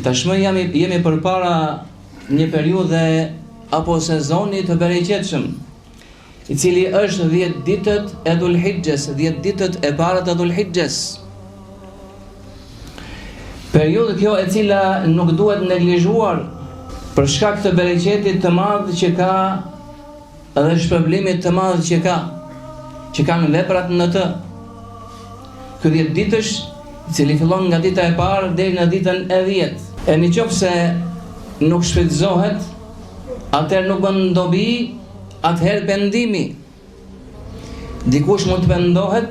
Tashmë jemi përpara një periudhe apo sezoni të bereqetshëm, i cili është 10 ditët e Dhulhijhes, 10 ditët e para të Dhulhijhes. Periudhë kjo e cila nuk duhet neglizhuar për shkak të bereqetit të madh që ka dhe shpërblimit të madh që kanë veprat në të. Ky 10 ditësh, i cili fillon nga dita e parë deri në ditën e 10. E nëse nuk shfrytëzohet, atëherë nuk bën dobi, atëherë pendimi. Dikush mund të pendohet,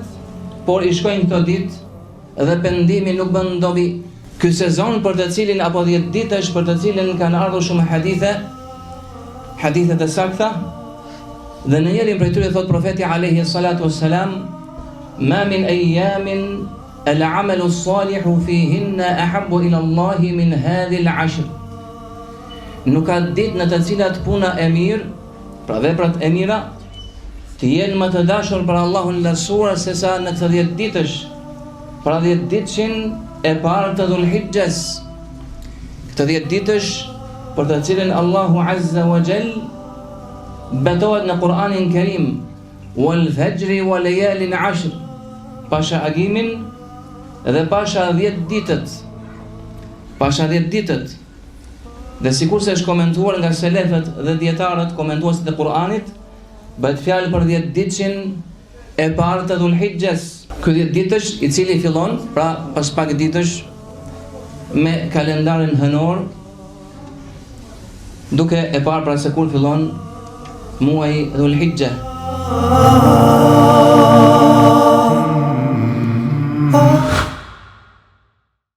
por i shkojnë këto ditë dhe pendimi nuk bën dobi. Ky sezon për të cilin apo 10 ditësh për të cilin kanë ardhur shumë hadithe të sakta, dhe në njërin prej tyre thot profeti alayhi salatu wassalam: "Ma min ayamin al-amalu as-salihu fihinna ahabbu ila Allah min hadhihi al-ashr." Nuk ka ditë në të cilat puna e mirë, pra veprat e mira, të jenë më të dashur për Allahun lartësuar se sa në këto 10 ditësh, pra 10 ditëshin e parë të Dhulhijhes. Këto 10 ditësh për të cilën Allahu Azza wa Jall betohet në Kur'anin Kerim: "Wal fajri wa layalin 'ashr." Pasha agimin dhe pasha 10 ditët. Dhe sikur se është komentuar nga selefët dhe dietarët, komentuesit e Kur'anit, bëhet fjalë për 10 ditëshin e parë të Dhulhijhes. Ky 10 ditësh, i cili fillon, pra pas pak ditësh, me kalendarin hënor, duke e parë pra se kur fillon muaji Dhulhijhe.